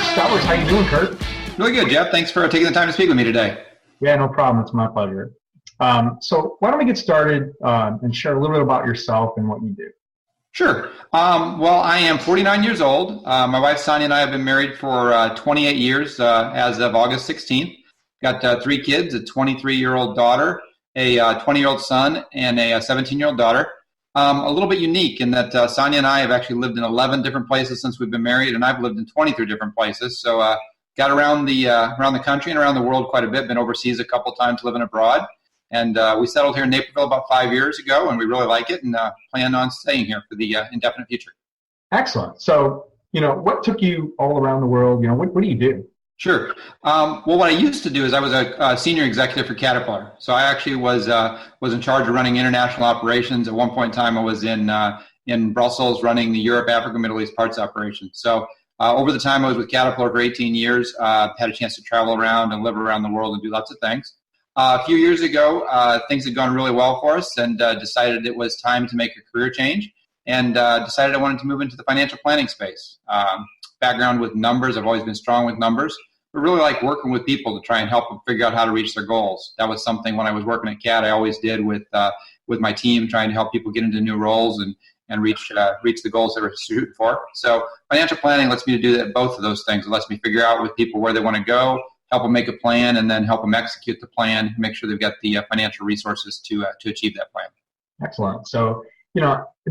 Curt Stowers. How you doing, Curt? Really good, Jeff. Thanks for taking the time to speak with me today. Yeah, no problem. It's my pleasure. So why don't we get started and share a little bit about yourself and what you do? Sure. Well, I am 49 years old. My wife, Sonia, and I have been married for 28 years as of August 16th. Got 3 kids, a 23-year-old daughter, a 20-year-old son, and a 17-year-old daughter. A little bit unique in that Sonia and I have actually lived in 11 different places since we've been married, and I've lived in 23 different places. So got around the country and around the world quite a bit, been overseas a couple times living abroad. And we settled here in Naperville about 5 years ago, and we really like it and plan on staying here for the indefinite future. Excellent. So, what took you all around the world? What do you do? Sure. Well, what I used to do is I was a senior executive for Caterpillar. So I actually was in charge of running international operations. At one point in time, I was in Brussels running the Europe, Africa, Middle East parts operations. So over the time I was with Caterpillar for 18 years, had a chance to travel around and live around the world and do lots of things. A few years ago, things had gone really well for us and decided it was time to make a career change and decided I wanted to move into the financial planning space. Background with numbers, I've always been strong with numbers, but really like working with people to try and help them figure out how to reach their goals. That was something when I was working at CAT I always did with my team, trying to help people get into new roles and reach the goals they were shooting for. So financial planning lets me to do that, both of those things. It lets me figure out with people where they want to go, help them make a plan, and then help them execute the plan, make sure they've got the financial resources to achieve that plan. Excellent. So,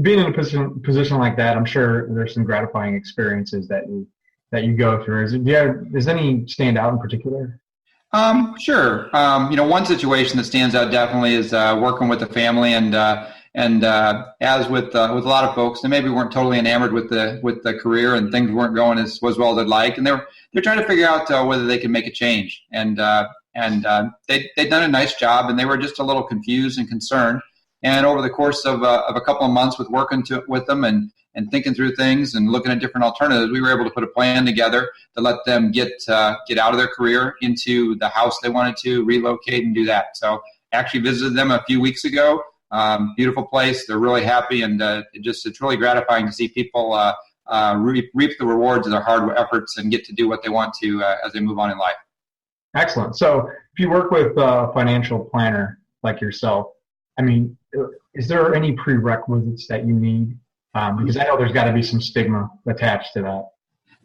being in a position like that, I'm sure there's some gratifying experiences that you go through. Does any stand out in particular? Sure. One situation that stands out definitely is working with a family, and as with a lot of folks, they maybe weren't totally enamored with the career, and things weren't going as well as they'd like, and they're trying to figure out whether they can make a change, and they'd done a nice job, and they were just a little confused and concerned. And over the course of a couple of months with working with them and thinking through things and looking at different alternatives, we were able to put a plan together to let them get out of their career into the house they wanted to, relocate and do that. So actually visited them a few weeks ago. Beautiful place. They're really happy, and it's really gratifying to see people reap the rewards of their hard efforts and get to do what they want to as they move on in life. Excellent. So if you work with a financial planner like yourself, is there any prerequisites that you need? Because I know there's got to be some stigma attached to that.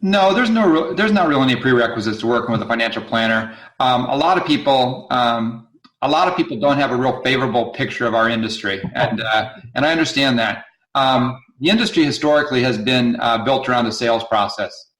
No, there's not really any prerequisites to working with a financial planner. A lot of people don't have a real favorable picture of our industry, and I understand that. The industry historically has been built around the sales process.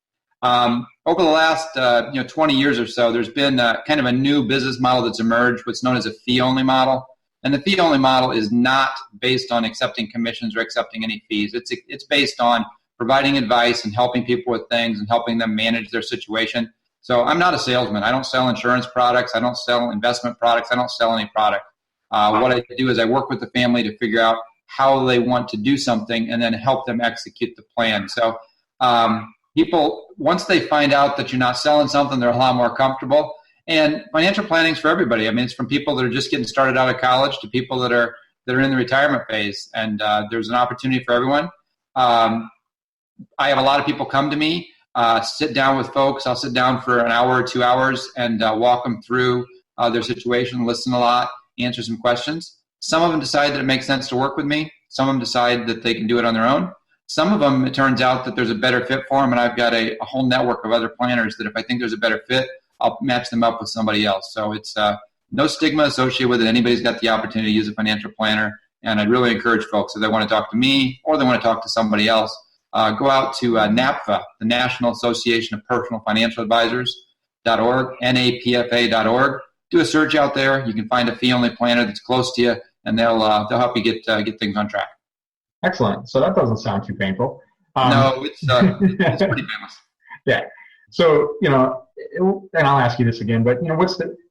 Over the last 20 years or so, there's been kind of a new business model that's emerged, what's known as a fee-only model. And the fee-only model is not based on accepting commissions or accepting any fees. It's based on providing advice and helping people with things and helping them manage their situation. So I'm not a salesman. I don't sell insurance products. I don't sell investment products. I don't sell any product. What I do is I work with the family to figure out how they want to do something and then help them execute the plan. So people, once they find out that you're not selling something, they're a lot more comfortable. And financial planning is for everybody. It's from people that are just getting started out of college to people that are in the retirement phase. And there's an opportunity for everyone. I have a lot of people come to me, sit down with folks. I'll sit down for an hour or 2 hours and walk them through their situation, listen a lot, answer some questions. Some of them decide that it makes sense to work with me. Some of them decide that they can do it on their own. Some of them, it turns out that there's a better fit for them, and I've got a whole network of other planners that if I think there's a better fit, I'll match them up with somebody else. So it's no stigma associated with it. Anybody's got the opportunity to use a financial planner, and I'd really encourage folks, if they want to talk to me or they want to talk to somebody else, go out to NAPFA, the National Association of Personal Financial Advisors.org, NAPFA.org. Do a search out there. You can find a fee-only planner that's close to you, and they'll help you get things on track. Excellent. So that doesn't sound too painful. No, it's pretty painless. Yeah. So, and I'll ask you this again, but,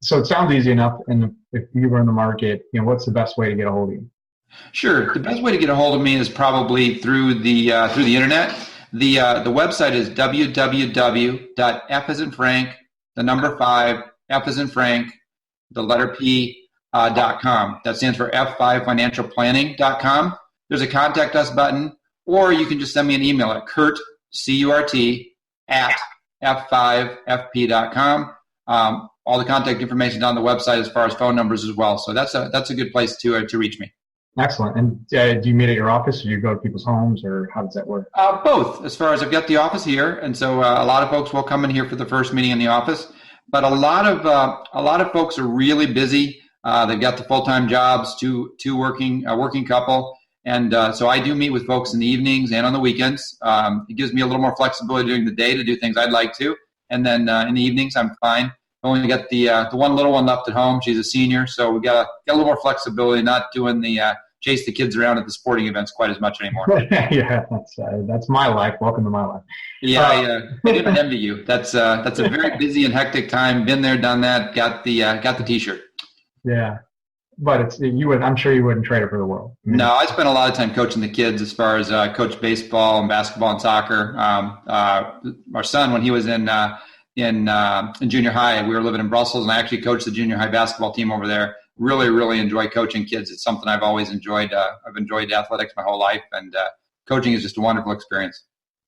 so it sounds easy enough. And if you were in the market, what's the best way to get a hold of you? Sure. The best way to get a hold of me is probably through the internet. The website is www.f as in Frank, the number 5, F as in Frank, the letter P, .com. That stands for F5financialplanning.com. There's a contact us button, or you can just send me an email at Curt, C-U-R-T, at f5fp.com. All the contact information is on the website as far as phone numbers as well. So that's a good place to reach me. Excellent. And do you meet at your office, or do you go to people's homes, or how does that work? Both. As far as I've got the office here, and so a lot of folks will come in here for the first meeting in the office. But a lot of folks are really busy. They've got the full-time jobs, two working couple, and so I do meet with folks in the evenings and on the weekends. It gives me a little more flexibility during the day to do things I'd like to, and then in the evenings I'm fine. I've only got the one little one left at home. She's a senior, so we got a little more flexibility, not doing the chase the kids around at the sporting events quite as much anymore. Yeah, that's my life. Welcome to my life. Yeah, I didn't envy you. That's a very busy and hectic time. Been there, done that. Got the T-shirt. Yeah, but I'm sure you wouldn't trade it for the world. No, I spent a lot of time coaching the kids as far as coach baseball and basketball and soccer. Our son, when he was in junior high, we were living in Brussels, and I actually coached the junior high basketball team over there. Really, really enjoy coaching kids. It's something I've always enjoyed. I've enjoyed athletics my whole life, and coaching is just a wonderful experience.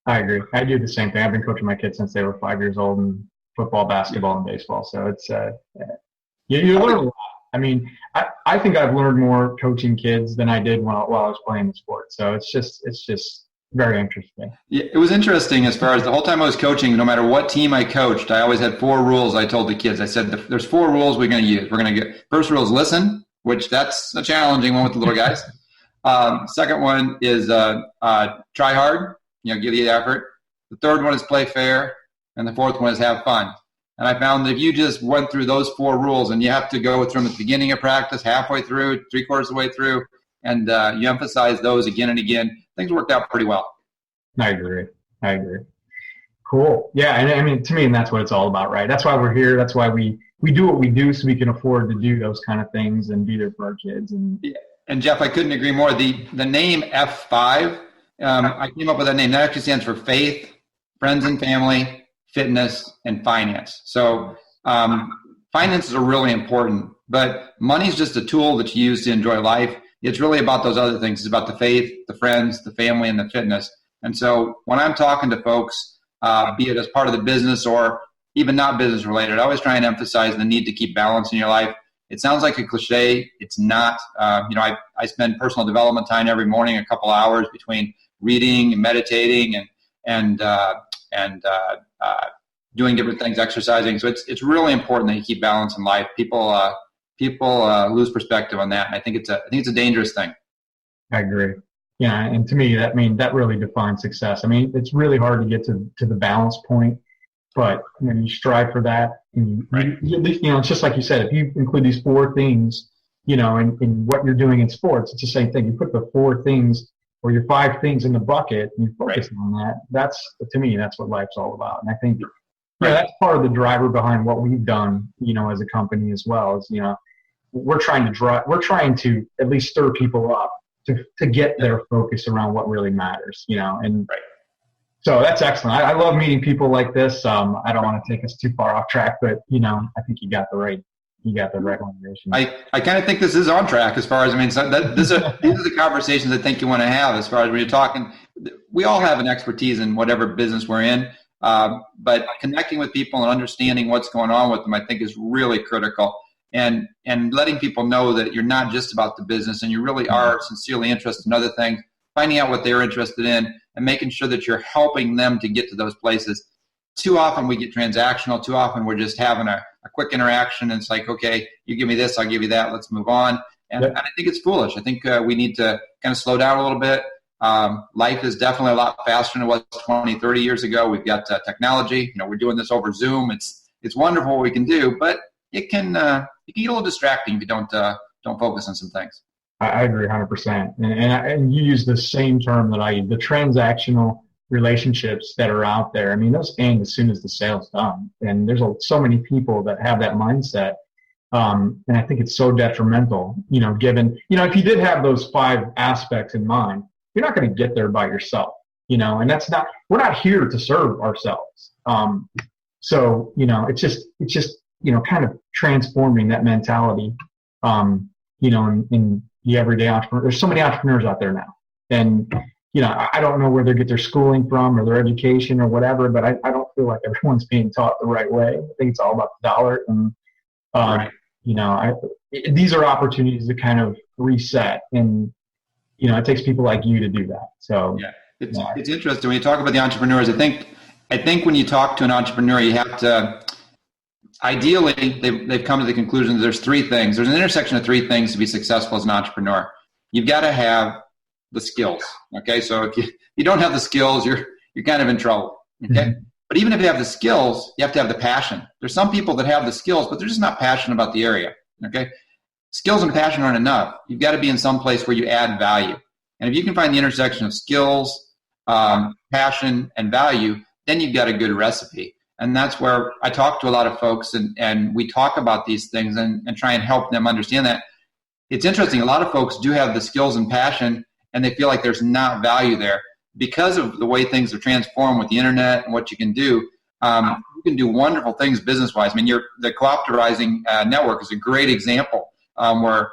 I agree. I do the same thing. I've been coaching my kids since they were 5 years old in football, basketball, and baseball. So it's you learn a lot. I mean, I think I've learned more coaching kids than I did while I was playing the sport. So it's just very interesting. Yeah, it was interesting as far as the whole time I was coaching, no matter what team I coached, I always had 4 rules I told the kids. I said, there's 4 rules we're going to use. We're going to get, first rule is listen, which that's a challenging one with the little guys. Second one is try hard, give the effort. The third one is play fair. And the fourth one is have fun. And I found that if you just went through those 4 rules, and you have to go through them at the beginning of practice, halfway through, 3/4 of the way through, and you emphasize those again and again, things worked out pretty well. I agree. Cool. Yeah, and I mean, to me, that's what it's all about, right? That's why we're here. That's why we do what we do, so we can afford to do those kind of things and be there for our kids. And Jeff, I couldn't agree more. The name F5, I came up with that name. That actually stands for faith, friends and family, fitness, and finance. So finances are really important, but money is just a tool that you use to enjoy life. It's really about those other things. It's about the faith, the friends, the family, and the fitness. And so when I'm talking to folks, be it as part of the business or even not business related, I always try and emphasize the need to keep balance in your life. It sounds like a cliche. It's not. I spend personal development time every morning, a couple hours between reading and meditating and doing different things, exercising. So it's really important that you keep balance in life. People lose perspective on that, and I think it's a dangerous thing. I agree. Yeah, and to me, that really defines success. I mean, it's really hard to get to the balance point, but when you strive for that, and it's just like you said. If you include these 4 things, in what you're doing in sports, it's the same thing. You put the 4 things or your 5 things in the bucket, and you focus on that. To me, that's what life's all about. And I think that's part of the driver behind what we've done, as a company as well. Is we're trying to at least stir people up to get their focus around what really matters, So that's excellent. I love meeting people like this. I don't want to take us too far off track, but I think you got the right motivation. I kind of think this is on track as far as, these are the conversations I think you want to have as far as when you're talking. We all have an expertise in whatever business we're in, but connecting with people and understanding what's going on with them, I think, is really critical. And letting people know that you're not just about the business, and you really are sincerely interested in other things, finding out what they're interested in, and making sure that you're helping them to get to those places. Too often we get transactional. Too often we're just having a quick interaction, and it's like, okay, you give me this, I'll give you that, let's move on. And I think it's foolish. I think we need to kind of slow down a little bit. Life is definitely a lot faster than it was 20, 30 years ago. We've got technology. We're doing this over Zoom. It's wonderful what we can do, but it can get a little distracting if you don't focus on some things. I agree 100%. And you use the same term that I use, the transactional relationships that are out there. Those end as soon as the sale's done. And there's so many people that have that mindset. And I think it's so detrimental, given, if you did have those 5 aspects in mind, you're not going to get there by yourself, and we're not here to serve ourselves. So, it's just, kind of transforming that mentality, in the everyday entrepreneur. There's so many entrepreneurs out there now, and I don't know where they get their schooling from or their education or whatever, but I don't feel like everyone's being taught the right way. I think it's all about the dollar. And, Right. these are opportunities to kind of reset. And, it takes people like you to do that. So, yeah, it's interesting when you talk about the entrepreneurs. I think when you talk to an entrepreneur, you have to, ideally, they've come to the conclusion that there's three things. There's an intersection of three things to be successful as an entrepreneur. You've got to have the skills. Okay, so if you don't have the skills, you're kind of in trouble. Okay, mm-hmm. But even if you have the skills, you have to have the passion. There's some people that have the skills, but they're just not passionate about the area. Okay, skills and passion aren't enough. You've got to be in some place where you add value. And if you can find the intersection of skills, passion, and value, then you've got a good recipe. And that's where I talk to a lot of folks, and we talk about these things and try and help them understand that. It's interesting. A lot of folks do have the skills and passion, and they feel like there's not value there because of the way things have transformed with the internet and what you can do. You can do wonderful things business-wise. I mean, the Co-Opvertising network is a great example where,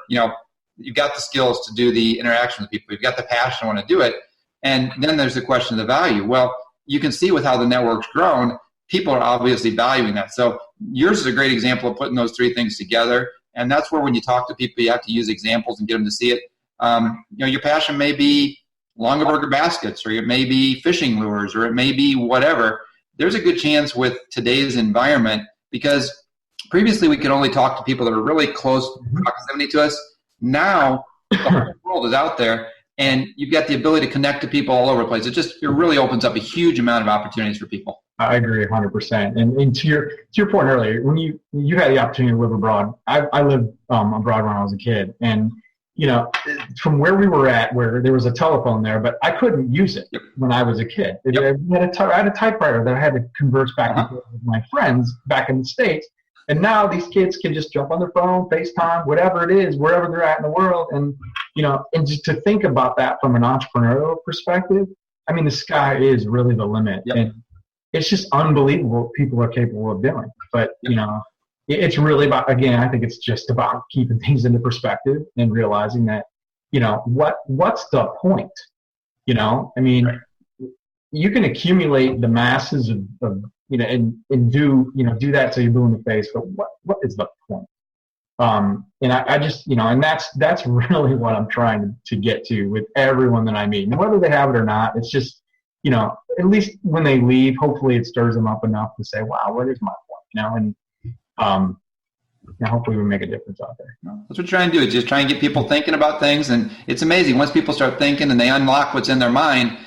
you've got the skills to do the interaction with people. You've got the passion to want to do it. And then there's the question of the value. Well, you can see with how the network's grown, people are obviously valuing that. So yours is a great example of putting those three things together. And that's where when you talk to people, you have to use examples and get them to see it. Your passion may be Longaberger baskets, or it may be fishing lures, or it may be whatever. There's a good chance with today's environment, because previously we could only talk to people that are really close proximity to us. Now the whole world is out there, and you've got the ability to connect to people all over the place. It really opens up a huge amount of opportunities for people. I agree 100%. And to your point earlier, when you had the opportunity to live abroad, I lived abroad when I was a kid, and from where we were at, where there was a telephone there, but I couldn't use it when I was a kid. Yep. I had a typewriter that I had to converse back and forth with my friends back in the States. And now these kids can just jump on their phone, FaceTime, whatever it is, wherever they're at in the world. And, and just to think about that from an entrepreneurial perspective, I mean, the sky is really the limit. Yep. And it's just unbelievable what people are capable of doing. But, it's really about, again, I think it's just about keeping things into perspective and realizing that, what's the point? I mean, right. You can accumulate the masses of and do that till you're blue in the face, but what is the point? And I just, and that's really what I'm trying to get to with everyone that I meet. And whether they have it or not, it's just, at least when they leave, hopefully it stirs them up enough to say, wow, what is my point? And hopefully we make a difference out there. That's what we're trying to do, is just try and get people thinking about things. And it's amazing. Once people start thinking and they unlock what's in their mind,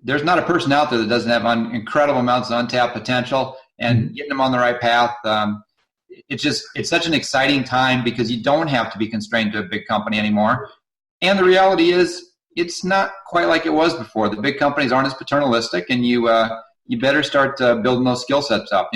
there's not a person out there that doesn't have incredible amounts of untapped potential, and getting them on the right path. It's such an exciting time because you don't have to be constrained to a big company anymore. And the reality is it's not quite like it was before. The big companies aren't as paternalistic, and you better start building those skill sets up.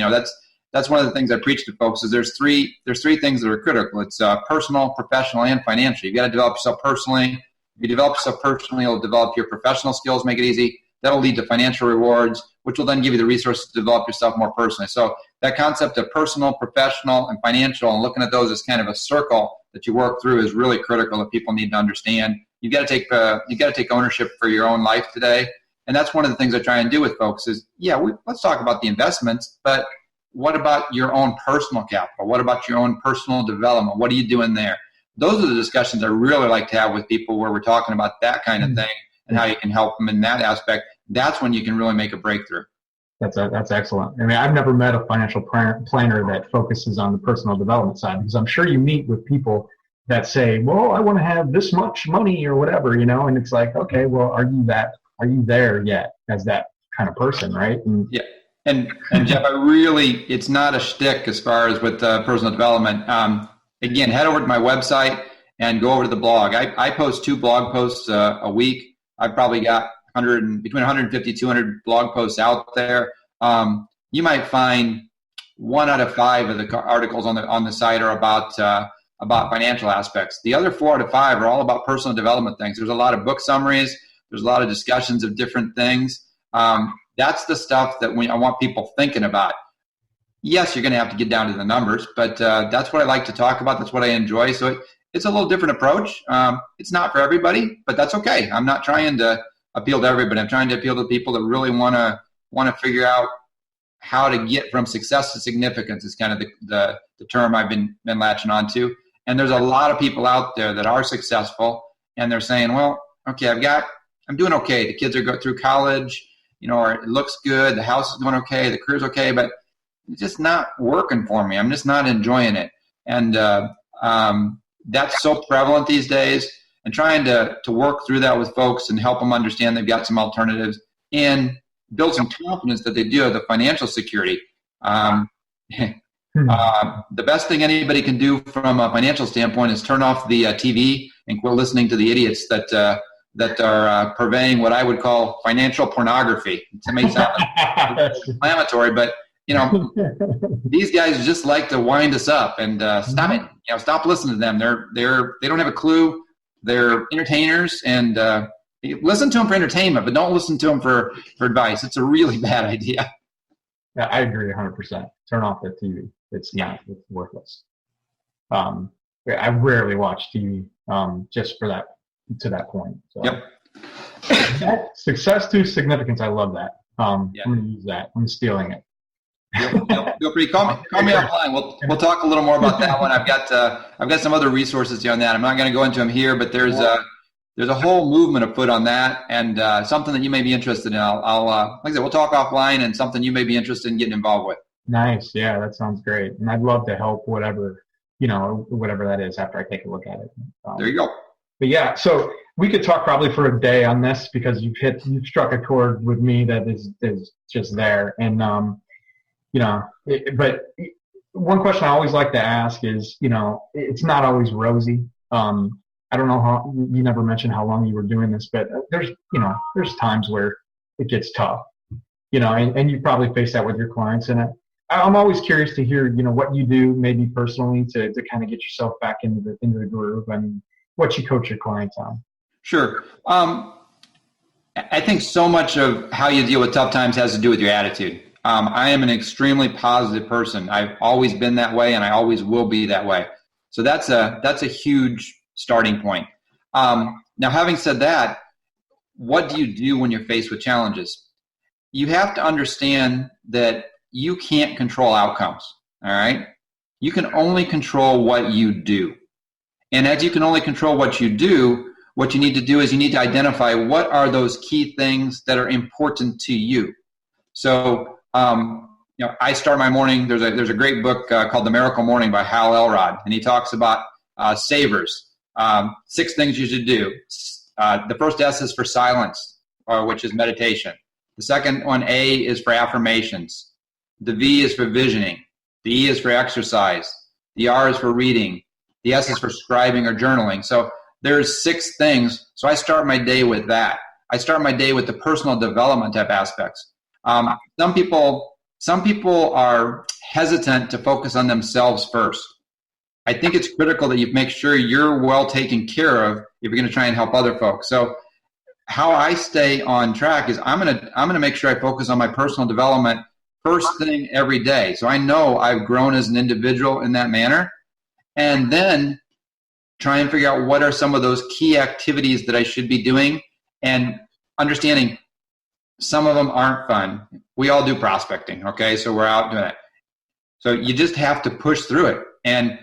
That's one of the things I preach to folks is there's three things that are critical. It's personal, professional, and financial. You've got to develop yourself personally. If you develop yourself personally, it'll develop your professional skills, make it easy. That'll lead to financial rewards, which will then give you the resources to develop yourself more personally. So that concept of personal, professional, and financial, and looking at those as kind of a circle that you work through, is really critical that people need to understand. You've got to take ownership for your own life today. And that's one of the things I try and do with folks is, let's talk about the investments, but what about your own personal capital? What about your own personal development? What are you doing there? Those are the discussions I really like to have with people, where we're talking about that kind of thing and how you can help them in that aspect. That's when you can really make a breakthrough. That's excellent. I mean, I've never met a financial planner that focuses on the personal development side, because I'm sure you meet with people that say, well, I want to have this much money or whatever, and it's like, okay, well, are you there yet as that kind of person, right? And, yeah. And Jeff, it's not a shtick as far as with personal development. Again, head over to my website and go over to the blog. I post 2 blog posts a week. I've probably got between 150, 200 blog posts out there. You might find 1 out of 5 of the articles on the site are about financial aspects. The other 4 out of 5 are all about personal development things. There's a lot of book summaries. There's a lot of discussions of different things. That's the stuff that I want people thinking about. Yes, you're going to have to get down to the numbers, but that's what I like to talk about. That's what I enjoy. So it's a little different approach. It's not for everybody, but that's okay. I'm not trying to appeal to everybody. I'm trying to appeal to people that really want to figure out how to get from success to significance is kind of the term I've been latching on to. And there's a lot of people out there that are successful, and they're saying, well, okay, I'm doing okay. The kids are going through college, or it looks good. The house is going okay. The career's okay, but it's just not working for me. I'm just not enjoying it. And that's so prevalent these days, and trying to work through that with folks and help them understand they've got some alternatives and build some confidence that they do have the financial security. The best thing anybody can do from a financial standpoint is turn off the TV and quit listening to the idiots that are purveying what I would call financial pornography. It may sound inflammatory, but these guys just like to wind us up, and stop it. Stop listening to them. They don't have a clue. They're entertainers, and listen to them for entertainment, but don't listen to them for advice. It's a really bad idea. Yeah, I agree 100%. Turn off the TV. It's worthless. I rarely watch TV just to that point. So. Yep. Success to significance. I love that. I'm going to use that. I'm stealing it. Feel free. Call me offline. We'll talk a little more about that one. I've got some other resources on that. I'm not going to go into them here, but there's a whole movement afoot on that, and something that you may be interested in. I'll like I said, we'll talk offline, and something you may be interested in getting involved with. Nice. Yeah, that sounds great. And I'd love to help whatever that is after I take a look at it. There you go. But yeah, so we could talk probably for a day on this, because you've struck a chord with me that is just there. And, but one question I always like to ask is, it's not always rosy. I don't know how, you never mentioned how long you were doing this, but there's times where it gets tough, and you probably face that with your clients. And I'm always curious to hear, what you do maybe personally to kind of get yourself back into the groove, and what you coach your clients on. Sure. I think so much of how you deal with tough times has to do with your attitude. I am an extremely positive person. I've always been that way, and I always will be that way. So that's a huge starting point. Now, having said that, what do you do when you're faced with challenges? You have to understand that you can't control outcomes, all right? You can only control what you do. And as you can only control what you do, what you need to do is you need to identify what are those key things that are important to you. So, I start my morning, there's a great book called The Miracle Morning by Hal Elrod, and he talks about savers. 6 things you should do. The first S is for silence, which is meditation. The second one, A, is for affirmations. The V is for visioning. The E is for exercise. The R is for reading. The S is for scribing or journaling. So there's 6 things. So I start my day with that. I start my day with the personal development type aspects. Some people are hesitant to focus on themselves first. I think it's critical that you make sure you're well taken care of if you're going to try and help other folks. So how I stay on track is I'm going to make sure I focus on my personal development first thing every day. So I know I've grown as an individual in that manner, and then try and figure out what are some of those key activities that I should be doing, and understanding some of them aren't fun. We all do prospecting, okay? So we're out doing it. So you just have to push through it. And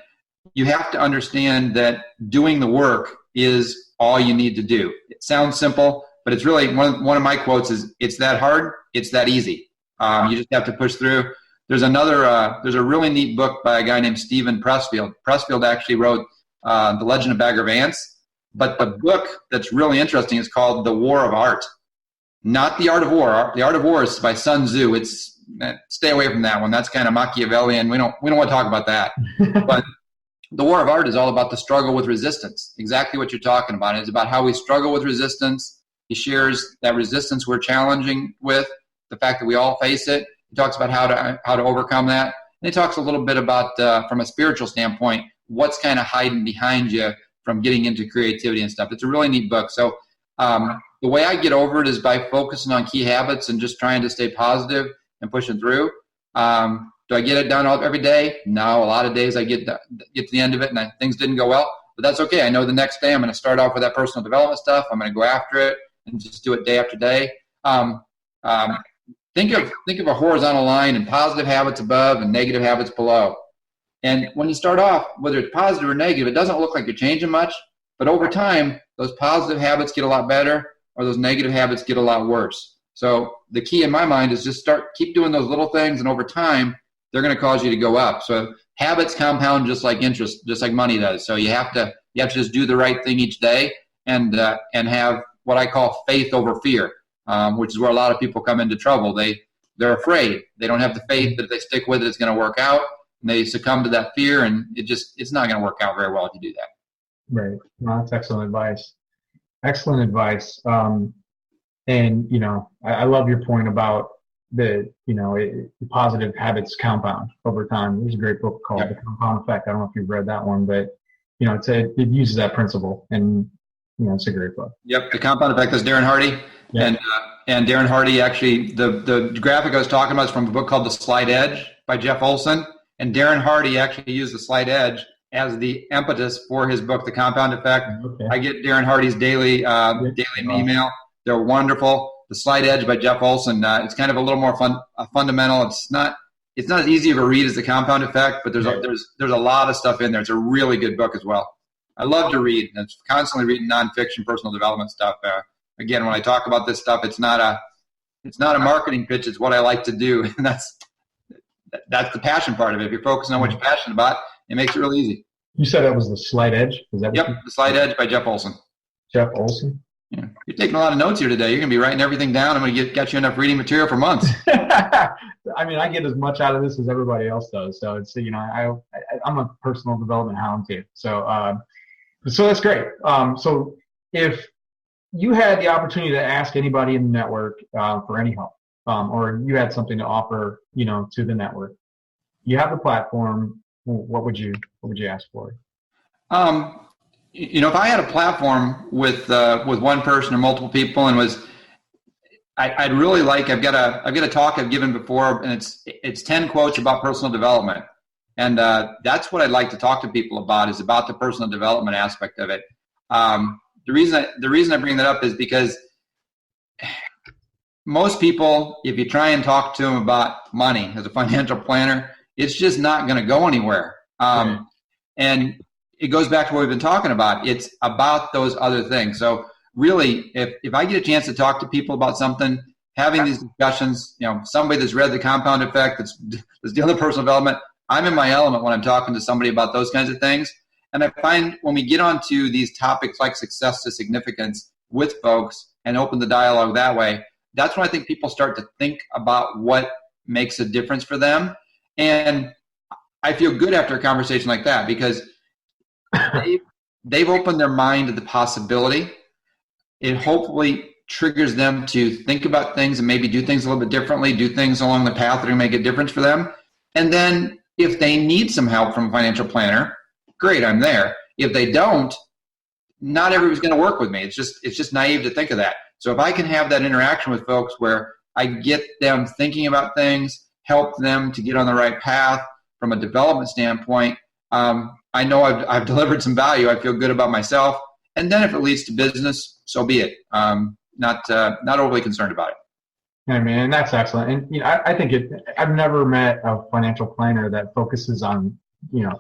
you have to understand that doing the work is all you need to do. It sounds simple, but it's really, one of my quotes is, it's that hard, it's that easy. You just have to push through. There's a really neat book by a guy named Stephen Pressfield. Pressfield actually wrote The Legend of Bagger Vance, but the book that's really interesting is called The War of Art. Not The Art of War. The Art of War is by Sun Tzu. Stay away from that one. That's kind of Machiavellian. We don't want to talk about that. But The War of Art is all about the struggle with resistance. Exactly what you're talking about. It's about how we struggle with resistance. He shares that resistance we're challenging with, the fact that we all face it. He talks about how to overcome that. And he talks a little bit about, from a spiritual standpoint, what's kind of hiding behind you from getting into creativity and stuff. It's a really neat book. So the way I get over it is by focusing on key habits and just trying to stay positive and pushing through. Do I get it done every day? No, a lot of days I get to the end of it and things didn't go well, but that's okay. I know the next day I'm going to start off with that personal development stuff. I'm going to go after it and just do it day after day. think of a horizontal line and positive habits above and negative habits below. And when you start off, whether it's positive or negative, it doesn't look like you're changing much. But over time, those positive habits get a lot better, or those negative habits get a lot worse. So the key in my mind is just keep doing those little things, and over time, they're going to cause you to go up. So habits compound just like interest, just like money does. So you have to just do the right thing each day, and have what I call faith over fear, which is where a lot of people come into trouble. They're afraid. They don't have the faith that if they stick with it, it's going to work out. And they succumb to that fear, and it's not going to work out very well if you do that. Right. No, that's excellent advice. Excellent advice. And, I love your point about the positive habits compound over time. There's a great book called The Compound Effect. I don't know if you've read that one, but, it uses that principle, and, it's a great book. Yep. The Compound Effect is Darren Hardy. Yep. And Darren Hardy, actually, the graphic I was talking about is from a book called The Slight Edge by Jeff Olson. And Darren Hardy actually used the slight edge as the impetus for his book, The Compound Effect. Okay. I get Darren Hardy's daily email. They're wonderful. The Slight Edge by Jeff Olson. It's kind of a little more fundamental. It's not as easy of a read as The Compound Effect, but there's a lot of stuff in there. It's a really good book as well. I love to read. And it's constantly reading nonfiction, personal development stuff. Again, when I talk about this stuff, it's not a marketing pitch. It's what I like to do, and that's the passion part of it. If you're focusing on what you're passionate about, it makes it really easy. You said that was The Slight Edge? Is that The Slight Edge by Jeff Olson. Jeff Olson? Yeah. You're taking a lot of notes here today. You're going to be writing everything down. I'm going to get you enough reading material for months. I get as much out of this as everybody else does. So it's, I'm a personal development hound too. So that's great. So if you had the opportunity to ask anybody in the network for any help, or you had something to offer, to the network, you have the platform. What would you ask for? If I had a platform with one person or multiple people, and I'd really like. I've got a talk I've given before, and it's 10 quotes about personal development, and that's what I'd like to talk to people about, is about the personal development aspect of it. The reason I bring that up is because most people, if you try and talk to them about money as a financial planner, it's just not going to go anywhere. Right. And it goes back to what we've been talking about. It's about those other things. So really, if I get a chance to talk to people about something, having these discussions, somebody that's read The Compound Effect, that's dealing with personal development, I'm in my element when I'm talking to somebody about those kinds of things. And I find when we get onto these topics like success to significance with folks and open the dialogue that way, that's when I think people start to think about what makes a difference for them. And I feel good after a conversation like that, because they've opened their mind to the possibility. It hopefully triggers them to think about things and maybe do things a little bit differently, do things along the path that are going to make a difference for them. And then if they need some help from a financial planner, great, I'm there. If they don't, not everybody's going to work with me. It's just naive to think of that. So if I can have that interaction with folks where I get them thinking about things, help them to get on the right path from a development standpoint, I know I've delivered some value. I feel good about myself. And then if it leads to business, so be it. Not overly concerned about it. I mean, that's excellent. And I think I've never met a financial planner that focuses on,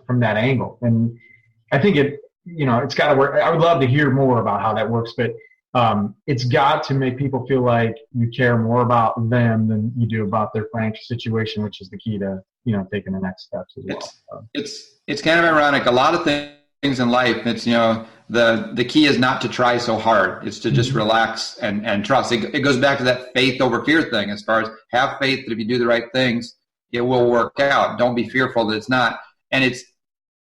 from that angle. And I think it's got to work. I would love to hear more about how that works, but it's got to make people feel like you care more about them than you do about their financial situation, which is the key to, taking the next steps as well. It's kind of ironic. A lot of things in life, it's, the key is not to try so hard. It's to just relax and trust. It goes back to that faith over fear thing, as far as have faith that if you do the right things, it will work out. Don't be fearful that it's not. And it's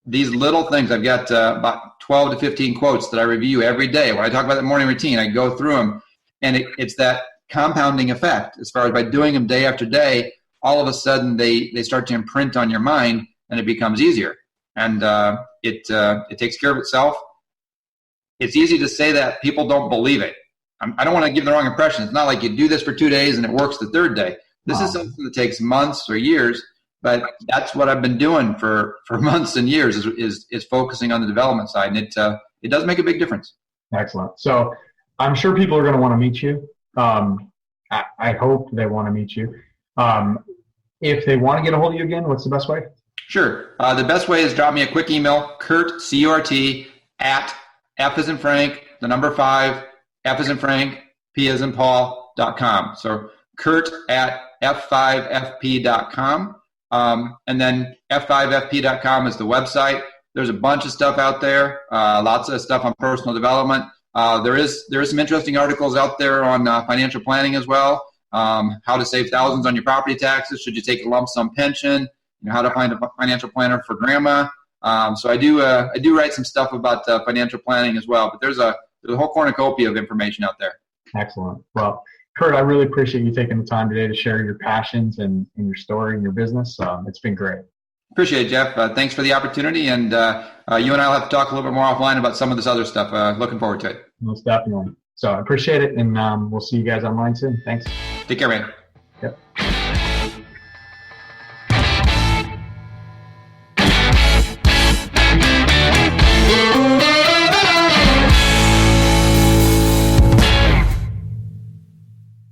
these little things. I've got about 12 to 15 quotes that I review every day. When I talk about the morning routine, I go through them. And it's that compounding effect, as far as by doing them day after day, all of a sudden they start to imprint on your mind, and it becomes easier. And it takes care of itself. It's easy to say that. People don't believe it. I don't want to give the wrong impression. It's not like you do this for 2 days and it works the third day. This is something that takes months or years, but that's what I've been doing for months and years is focusing on the development side. And it does make a big difference. Excellent. So I'm sure people are going to want to meet you. I hope they want to meet you. If they want to get a hold of you again, what's the best way? Sure. The best way is drop me a quick email, Curt, C-U-R-T, at F as in Frank, the number 5, F as in Frank, P as in Paul.com. So Curt at F5FP.com. And then F5FP.com is the website. There's a bunch of stuff out there, lots of stuff on personal development. There is some interesting articles out there on financial planning as well. How to save thousands on your property taxes. Should you take a lump sum pension? How to find a financial planner for grandma. So I do write some stuff about financial planning as well. But there's a whole cornucopia of information out there. Excellent. Well, Curt, I really appreciate you taking the time today to share your passions and your story and your business. It's been great. Appreciate it, Jeff. Thanks for the opportunity. And you and I will have to talk a little bit more offline about some of this other stuff. Looking forward to it. Most definitely. So I appreciate it. And we'll see you guys online soon. Thanks. Take care, man.